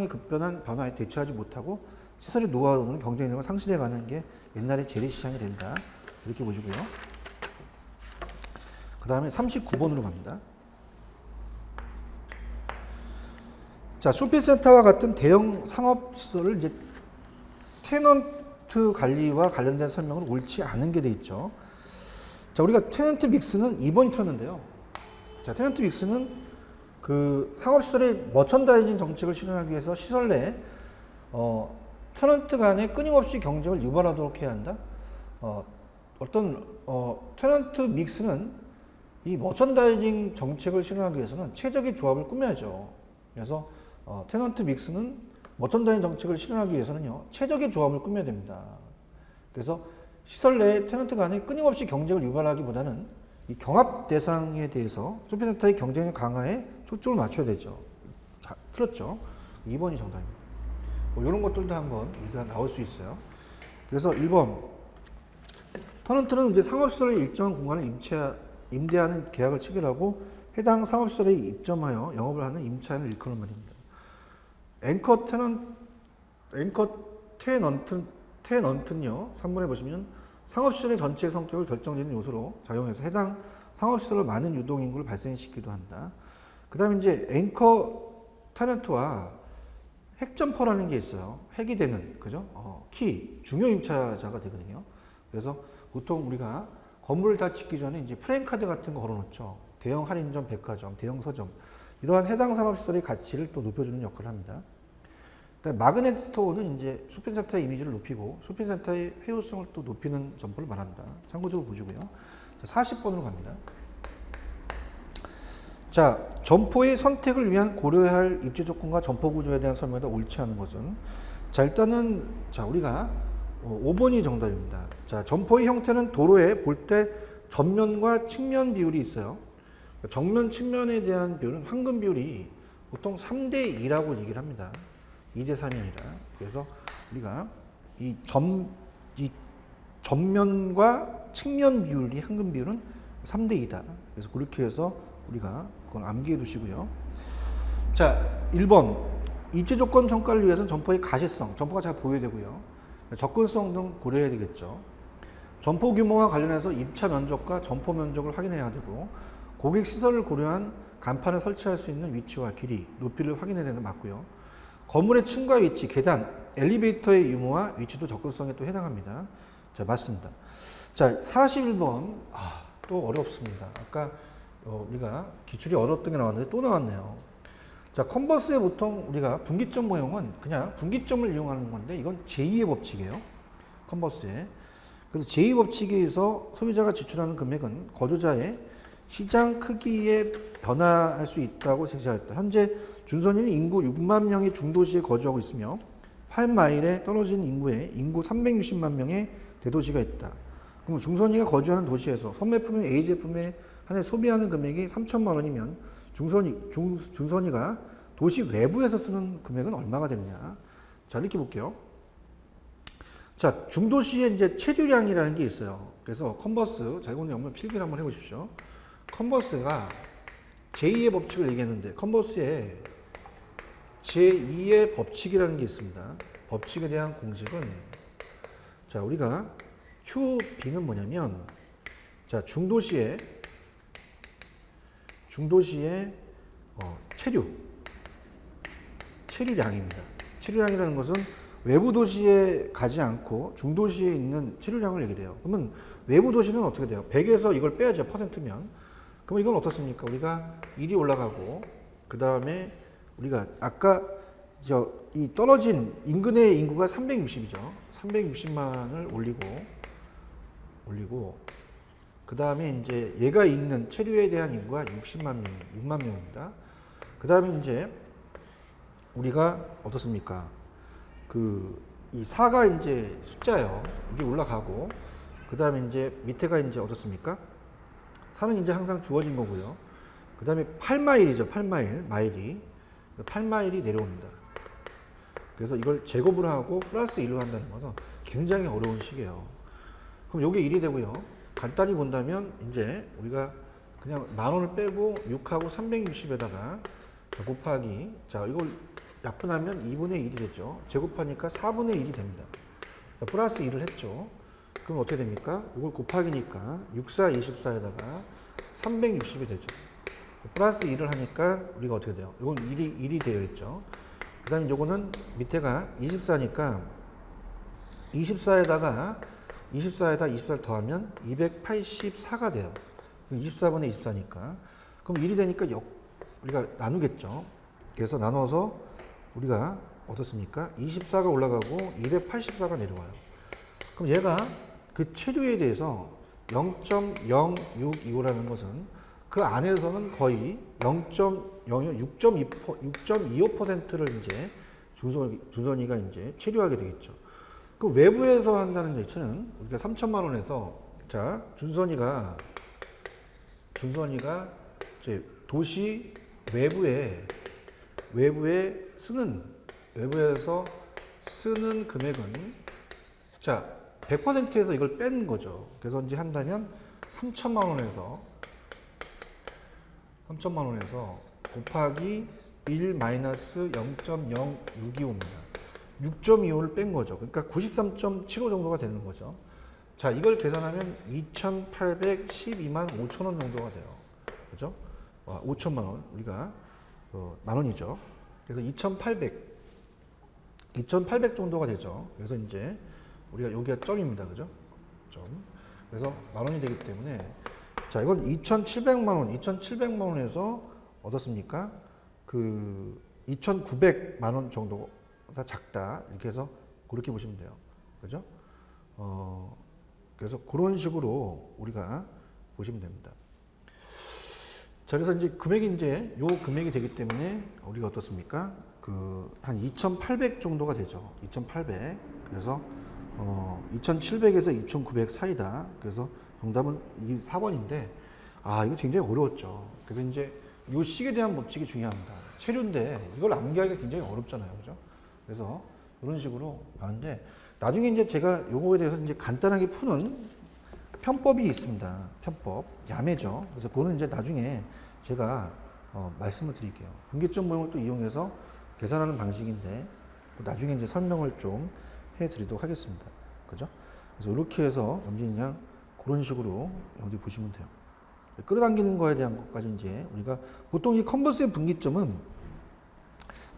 급변한 변화에 대처하지 못하고 시설의 노하우는 경쟁력을 상실해가는 게 옛날의 재래시장이 된다. 이렇게 보시고요. 그 다음에 39번으로 갑니다. 자, 쇼핑센터와 같은 대형 상업시설을 이제 테넌트 관리와 관련된 설명은 옳지 않은 게 돼 있죠. 자, 우리가 테넌트 믹스는 2번이 틀었는데요. 자, 테넌트 믹스는 그 상업시설의 머천다이징 정책을 실현하기 위해서 시설 내 테넌트 간의 끊임없이 경쟁을 유발하도록 해야 한다. 어떤 테넌트 믹스는 이 머천다이징 정책을 실현하기 위해서는 최적의 조합을 꾸며야죠. 그래서 테넌트 믹스는 머천다이징 정책을 실현하기 위해서는요, 최적의 조합을 꾸며야 됩니다. 그래서 시설 내 테넌트 간에 끊임없이 경쟁을 유발하기보다는 이 경합 대상에 대해서 쇼핑센터의 경쟁력 강화에 초점을 맞춰야 되죠. 자, 틀렸죠? 2번이 정답입니다. 뭐 이런 것들도 한번 우리가 나올 수 있어요. 그래서 1번 테넌트는 이제 상업시설의 일정한 공간을 임대하는 계약을 체결하고 해당 상업시설에 입점하여 영업을 하는 임차인을 일컫는 말입니다. 앵커 테넌트는요, 3번에 보시면 상업시설의 전체 성격을 결정짓는 요소로 작용해서 해당 상업시설로 많은 유동인구를 발생시키기도 한다. 그 다음에 이제 앵커 테넌트와 핵점퍼라는 게 있어요. 핵이 되는, 그죠? 키, 중요 임차자가 되거든요. 그래서 보통 우리가 건물을 다 짓기 전에 이제 프레임카드 같은 거 걸어놓죠. 대형 할인점, 백화점, 대형 서점. 이러한 해당 산업시설의 가치를 또 높여주는 역할을 합니다. 마그넷 스토어는 이제 쇼핑센터의 이미지를 높이고 쇼핑센터의 회유성을 또 높이는 점포를 말한다. 참고적으로 보시고요. 자, 40번으로 갑니다. 자, 점포의 선택을 위한 고려해야 할 입지 조건과 점포 구조에 대한 설명에다 옳지 않은 것은, 자, 일단은 자, 우리가 5번이 정답입니다. 자, 점포의 형태는 도로에 볼 때 전면과 측면 비율이 있어요. 정면 측면에 대한 비율은 황금 비율이 보통 3대 2라고 얘기를 합니다. 2대 3이 아니라. 그래서 우리가 이 전면과 측면 비율이 황금 비율은 3대 2다. 그래서 그렇게 해서 우리가 그건 암기해 두시고요. 자, 1번. 입지 조건 평가를 위해서는 점포의 가시성, 점포가 잘 보여야 되고요. 접근성 등 고려해야 되겠죠. 점포 규모와 관련해서 입차 면적과 점포 면적을 확인해야 되고, 고객 시설을 고려한 간판을 설치할 수 있는 위치와 길이, 높이를 확인해야 되는 게 맞고요. 건물의 층과 위치, 계단, 엘리베이터의 유무와 위치도 접근성에 또 해당합니다. 자, 맞습니다. 자, 41번. 또 어렵습니다. 아까 우리가 기출이 어려웠던 게 나왔는데 또 나왔네요. 자, 컨버스에 보통 우리가 분기점 모형은 그냥 분기점을 이용하는 건데, 이건 제2의 법칙이에요. 컨버스에. 그래서 제2 법칙에 의해서 소비자가 지출하는 금액은 거주자의 시장 크기에 변화할 수 있다고 제시하였다. 현재 준선이는 인구 6만 명이 중도시에 거주하고 있으며 8마일에 떨어진 인구에 인구 360만 명의 대도시가 있다. 그럼 중선이가 거주하는 도시에서 선매품인 A 제품에 한 해 소비하는 금액이 3천만 원이면 준선이가 도시 외부에서 쓰는 금액은 얼마가 되느냐. 자, 이렇게 볼게요. 자, 중도시에 이제 체류량이라는 게 있어요. 그래서 컨버스, 자, 이거는 한번 필기를 한번 해보십시오. 컨버스가 제2의 법칙을 얘기했는데, 컨버스에 제2의 법칙이라는 게 있습니다. 법칙에 대한 공식은, 자, 우리가 QB는 뭐냐면, 자, 중도시의 체류량입니다. 체류량이라는 것은 외부 도시에 가지 않고 중도시에 있는 체류량을 얘기해요. 그러면 외부 도시는 어떻게 돼요? 100에서 이걸 빼야죠. 퍼센트면. 그럼 이건 어떻습니까? 우리가 1이 올라가고, 그 다음에 우리가 아까 이 떨어진 인근의 인구가 360이죠. 360만을 올리고, 그 다음에 이제 얘가 있는 체류에 대한 인구가 6만 명입니다. 그 다음에 이제 우리가 어떻습니까? 이 4가 이제 숫자예요. 이게 올라가고, 그 다음에 이제 밑에가 이제 어떻습니까? 4는 이제 항상 주어진 거고요. 그 다음에 8마일이죠. 8마일이 내려옵니다. 그래서 이걸 제곱을 하고 플러스 1로 한다는 것은 굉장히 어려운 식이에요. 그럼 요게 1이 되고요. 간단히 본다면 이제 우리가 그냥 10,000원을 빼고 6하고 360에다가 곱하기, 자, 이걸 약분하면 2분의 1이 되죠. 제곱하니까 4분의 1이 됩니다. 자, 플러스 1을 했죠. 그럼 어떻게 됩니까? 이걸 곱하기니까 6, 4, 24에다가 360이 되죠. 플러스 1을 하니까 우리가 어떻게 돼요? 이건 1이 되어 있죠. 그 다음에 요거는 밑에가 24니까 24에다 24를 더하면 284가 돼요. 24분의 24니까. 그럼 1이 되니까 우리가 나누겠죠. 그래서 나눠서 우리가 어떻습니까? 24가 올라가고 284가 내려와요. 그럼 얘가 그 체류에 대해서 0.0625라는 것은 그 안에서는 거의 6.25%를 이제 주선이가 이제 체류하게 되겠죠. 그 외부에서 한다는 예치는 우리가 3천만 원에서 자 준선이가 이제 도시 외부에서 쓰는 금액은 자 100%에서 이걸 뺀 거죠. 그래서 이제 한다면 3천만 원에서 곱하기 1 마이너스 0.0625입니다. 6.25를 뺀 거죠. 그러니까 93.75 정도가 되는 거죠. 자, 이걸 계산하면 2,812만 5천 원 정도가 돼요. 그죠? 5천만 원. 우리가, 만 원이죠. 그래서 2,800 정도가 되죠. 그래서 이제 우리가 여기가 점입니다. 그죠? 점. 그래서 만 원이 되기 때문에 자, 이건 2,700만 원에서 얻었습니까? 그 2,900만 원 정도가 작다. 이렇게 해서 그렇게 보시면 돼요. 그죠? 그래서 그런 식으로 우리가 보시면 됩니다. 자, 그래서 이제 금액이 이제 요 금액이 되기 때문에 우리가 어떻습니까? 그 한 2,800 정도가 되죠. 2,800. 그래서 2,700에서 2,900 사이다. 그래서 정답은 이 4번인데 이거 굉장히 어려웠죠. 그래서 이제 요 식에 대한 법칙이 중요합니다. 체류인데 이걸 암기하기가 굉장히 어렵잖아요. 그죠? 그래서 이런 식으로 가는데 나중에 이제 제가 요거에 대해서 이제 간단하게 푸는 편법이 있습니다. 편법. 야매죠. 그래서 그거는 이제 나중에 제가 말씀을 드릴게요. 분기점 모형을 또 이용해서 계산하는 방식인데 나중에 이제 설명을 좀 해드리도록 하겠습니다. 그죠? 그래서 이렇게 해서 염진이 양 그런 식으로 여기 보시면 돼요. 끌어당기는 거에 대한 것까지 이제 우리가 보통 이 컨버스의 분기점은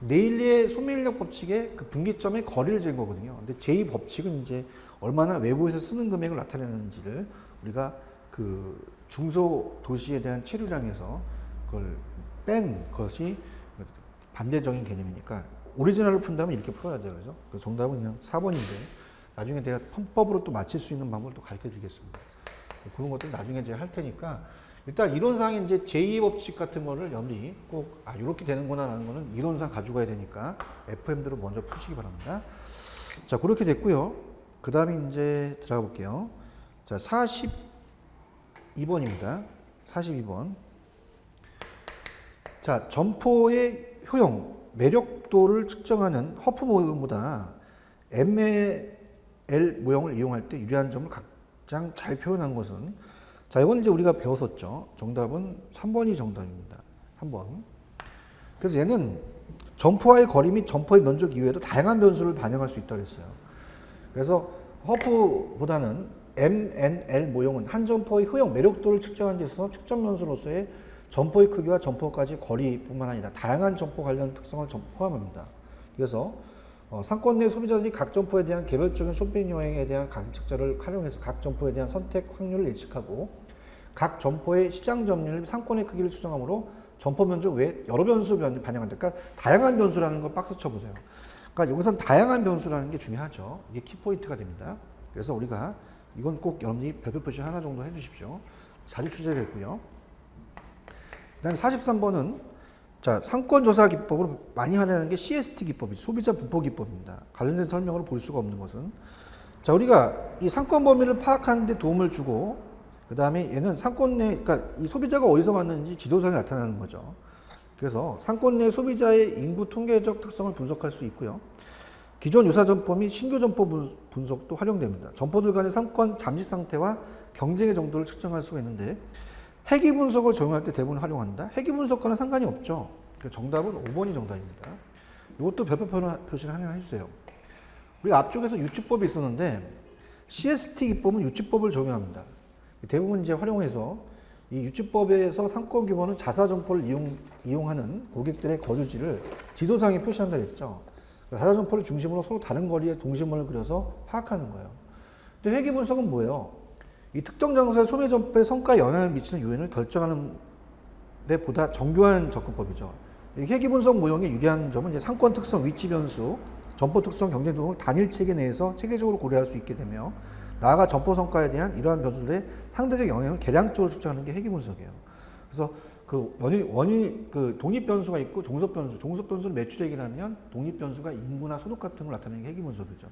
네일리의 소매인력 법칙의 그 분기점의 거리를 재는 거거든요. 근데 제2 법칙은 이제 얼마나 외부에서 쓰는 금액을 나타내는지를 우리가 그 중소 도시에 대한 체류량에서 그걸 뺀 것이 반대적인 개념이니까 오리지널을 푼다면 이렇게 풀어야 돼요. 그죠? 그 정답은 그냥 4번인데 나중에 제가 편법으로 또 맞힐 수 있는 방법을 또 가르쳐 드리겠습니다. 그런 것들 나중에 제가 할 테니까 일단 이론상에 이제 제2 법칙 같은 거를 염리 꼭 이렇게 되는구나 라는 거는 이론상 가져가야 되니까 FM대로 먼저 푸시기 바랍니다. 자, 그렇게 됐고요. 그 다음에 이제 들어가 볼게요. 자, 42번입니다. 42번. 자, 점포의 효용, 매력도를 측정하는 허프 모형보다 ML 모형을 이용할 때 유리한 점을 가장 잘 표현한 것은 자, 이건 이제 우리가 배웠었죠. 정답은 3번이 정답입니다. 3번. 그래서 얘는 점포와의 거리 및 점포의 면적 이외에도 다양한 변수를 반영할 수 있다고 했어요. 그래서 허프보다는 MNL 모형은 한 점포의 효용, 매력도를 측정하는 데 있어서 측정 변수로서의 점포의 크기와 점포까지 거리뿐만 아니라 다양한 점포 관련 특성을 포함합니다. 그래서 상권 내 소비자들이 각 점포에 대한 개별적인 쇼핑 여행에 대한 가격책자를 활용해서 각 점포에 대한 선택 확률을 예측하고 각 점포의 시장 점유율, 상권의 크기를 추정하므로 점포 면적 외에 여러 변수 반영한다. 그러니까 다양한 변수라는 걸 박스 쳐보세요. 그러니까 여기선 다양한 변수라는 게 중요하죠. 이게 키포인트가 됩니다. 그래서 우리가 이건 꼭 여러분이 별표 표시 하나 정도 해주십시오. 자주 출제됐고요. 그 다음에 43번은 자, 상권조사 기법으로 많이 활용하는 게 CST 기법이죠. 소비자 분포 기법입니다. 관련된 설명으로 볼 수가 없는 것은 자, 우리가 이 상권 범위를 파악하는 데 도움을 주고 그 다음에 얘는 상권 내, 그러니까 이 소비자가 어디서 왔는지 지도상에 나타나는 거죠. 그래서 상권 내 소비자의 인구 통계적 특성을 분석할 수 있고요. 기존 유사 점포 및 신규 점포 분석도 활용됩니다. 점포들 간의 상권 잠시 상태와 경쟁의 정도를 측정할 수가 있는데 회귀 분석을 적용할 때 대부분 활용한다. 회귀 분석과는 상관이 없죠. 정답은 5번이 정답입니다. 이것도 별표 표시를 하나 해주세요. 우리 앞쪽에서 유추법이 있었는데 CST 기법은 유추법을 적용합니다. 대부분 이제 활용해서 이 유추법에서 상권 규모는 자사 점포를 이용하는 고객들의 거주지를 지도상에 표시한다 했죠. 자사 점포를 중심으로 서로 다른 거리에 동심원을 그려서 파악하는 거예요. 근데 회귀 분석은 뭐예요? 이 특정 장소의 소매 점포의 성과에 영향을 미치는 요인을 결정하는 데 보다 정교한 접근법이죠. 회귀 분석 모형의 유리한 점은 이제 상권 특성, 위치 변수, 점포 특성, 경쟁 등을 단일 체계 내에서 체계적으로 고려할 수 있게 되며 나아가 점포 성과에 대한 이러한 변수들의 상대적 영향을 계량적으로 측정하는 게 회귀 분석이에요. 그래서 그 그 독립 변수가 있고 종속 변수를 매출액이라 하면 독립 변수가 인구나 소득 같은 걸 나타내는 게 회귀 분석이죠.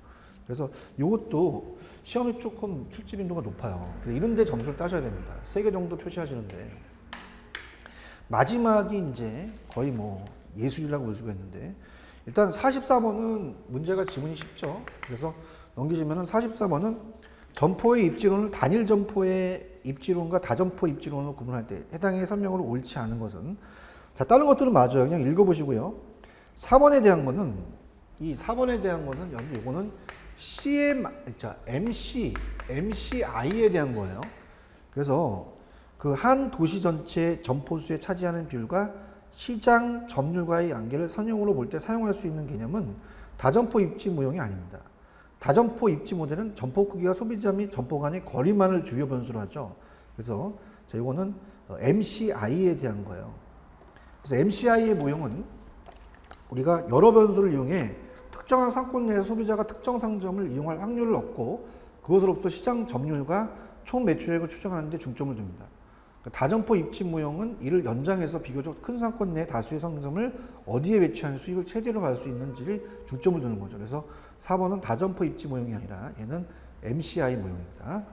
그래서 이것도 시험에 조금 출제 빈도가 높아요. 이런 데 점수를 따셔야 됩니다. 3개 정도 표시하시는데 마지막이 이제 거의 뭐 예술이라고 볼 수가 있는데 일단 44번은 문제가 지문이 쉽죠. 그래서 넘기시면은 44번은 점포의 입지론을 단일 점포의 입지론과 다점포 입지론으로 구분할 때 해당의 설명으로 옳지 않은 것은 자 다른 것들은 맞아요. 그냥 읽어보시고요. 4번에 대한 거는 이 4번에 대한 거는 여러분 이거는 MCI에 대한 거예요. 그래서 그 한 도시 전체 점포수에 차지하는 비율과 시장 점유율과의 관계를 선형으로 볼 때 사용할 수 있는 개념은 다점포 입지 모형이 아닙니다. 다점포 입지 모델은 점포 크기와 소비자 및 점포 간의 거리만을 주요 변수로 하죠. 그래서 자, 이거는 MCI에 대한 거예요. 그래서 MCI의 모형은 우리가 여러 변수를 이용해 특정한 상권 내에서 소비자가 특정 상점을 이용할 확률을 얻고 그것으로부터 시장 점유율과 총 매출액을 추정하는 데 중점을 둡니다. 다점포 입지 모형은 이를 연장해서 비교적 큰 상권 내 다수의 상점을 어디에 배치한 수익을 최대로 받을 수 있는지를 중점을 두는 거죠. 그래서 4번은 다점포 입지 모형이 아니라 얘는 MCI 모형입니다.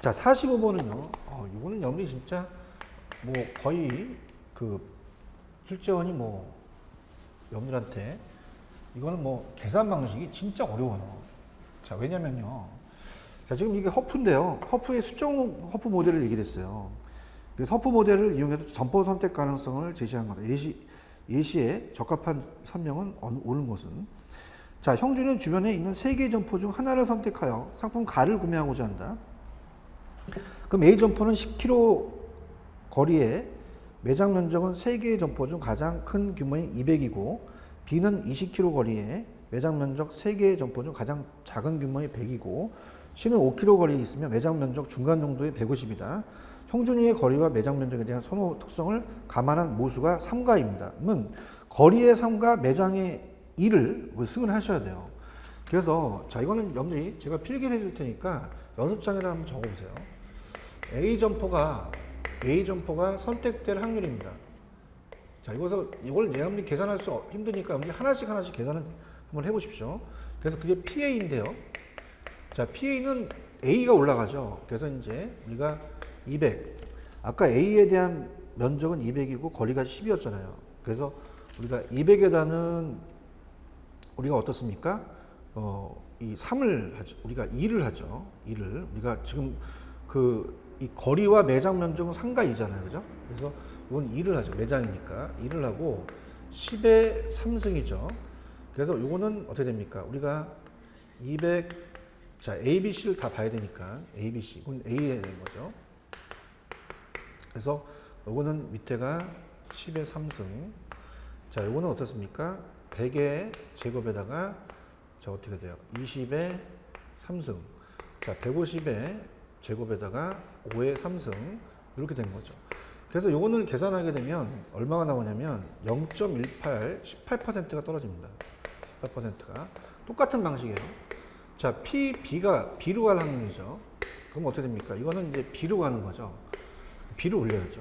자, 45번은요. 이거는 여러분이 진짜 뭐 거의 그 출제원이 뭐 여러분들한테 이거는 뭐 계산 방식이 진짜 어려워요. 자, 왜냐면요. 자, 지금 이게 허프인데요. 허프의 수정 허프 모델을 얘기를 했어요. 그래서 허프 모델을 이용해서 점포 선택 가능성을 제시한 겁니다. 예시에 적합한 설명은 옳은 것은 자, 형준은 주변에 있는 3개의 점포 중 하나를 선택하여 상품 가를 구매하고자 한다. 그럼 A 점포는 10km 거리에 매장 면적은 3개의 점포 중 가장 큰 규모인 200이고 B는 20km 거리에 매장 면적 3개의 점포 중 가장 작은 규모의 100이고 C는 5km 거리에 있으며 매장 면적 중간 정도의 150이다. 형준이의 거리와 매장 면적에 대한 선호 특성을 감안한 모수가 3가입니다. 그러면 거리의 3가 매장의 2를 승을 하셔야 돼요. 그래서 자 이거는 여러분들이 제가 필기를 해줄 테니까 연습장에다 한번 적어보세요. A 점포가 선택될 확률입니다. 자 이걸 여러분들이 계산할 수 힘드니까 여러분들이 하나씩 계산을 한번 해보십시오. 그래서 그게 PA인데요. 자 PA는 A가 올라가죠. 그래서 이제 우리가 200. 아까 A에 대한 면적은 200이고 거리가 10이었잖아요. 그래서 우리가 200에다는 우리가 어떻습니까? 이 3을 하죠. 우리가 2를 하죠. 2를. 우리가 지금 이 거리와 매장 면적은 3가 2잖아요. 그죠? 그래서 이건 2를 하죠. 매장이니까. 2를 하고 10의 3승이죠. 그래서 이거는 어떻게 됩니까? 우리가 200, 자, A, B, C를 다 봐야 되니까 A, B, C. 이건 A에 되는 거죠. 그래서 요거는 밑에가 10의 3승. 자, 요거는 어떻습니까? 100의 제곱에다가 자, 어떻게 돼요? 20의 3승. 자, 150의 제곱에다가 5의 3승. 이렇게 된 거죠. 그래서 요거는 계산하게 되면 얼마가 나오냐면 0.18, 18%가 떨어집니다. 18%가. 똑같은 방식이에요. 자, B가 B로 갈 확률이죠. 그럼 어떻게 됩니까? 이거는 이제 B로 가는 거죠. B를 올려야죠.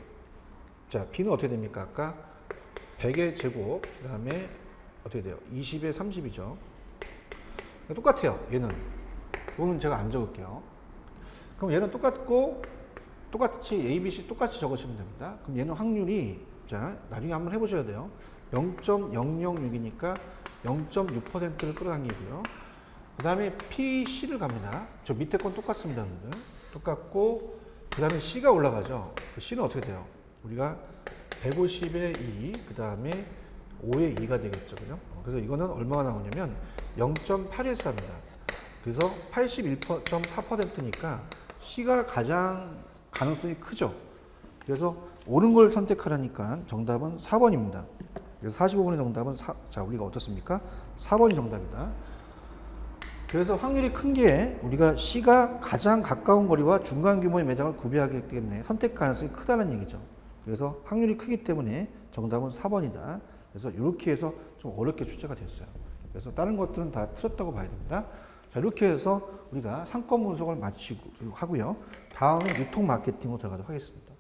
자, B는 어떻게 됩니까? 아까 100의 제곱, 그 다음에 어떻게 돼요? 20의 30이죠. 똑같아요, 얘는. 이거는 제가 안 적을게요. 그럼 얘는 똑같이 A, B, C 똑같이 적으시면 됩니다. 그럼 얘는 확률이, 자, 나중에 한번 해보셔야 돼요. 0.006이니까 0.6%를 끌어당기고요. 그 다음에 PC를 갑니다. 저 밑에 건 똑같습니다, 여러분들. 똑같고, 그 다음에 C가 올라가죠. C는 어떻게 돼요? 우리가 150의 2, 그 다음에 5의 2가 되겠죠. 그죠? 그래서 이거는 얼마가 나오냐면 0.814입니다. 그래서 81.4%니까 C가 가장 가능성이 크죠. 그래서 옳은 걸 선택하라니까 정답은 4번입니다. 그래서 45번의 정답은 자, 우리가 어떻습니까? 4번이 정답이다. 그래서 확률이 큰 게 우리가 C가 가장 가까운 거리와 중간 규모의 매장을 구비하기 때문에 선택 가능성이 크다는 얘기죠. 그래서 확률이 크기 때문에 정답은 4번이다. 그래서 이렇게 해서 좀 어렵게 출제가 됐어요. 그래서 다른 것들은 다 틀렸다고 봐야 됩니다. 자, 이렇게 해서 우리가 상권 분석을 마치고 하고요. 다음은 유통 마케팅으로 들어가도록 하겠습니다.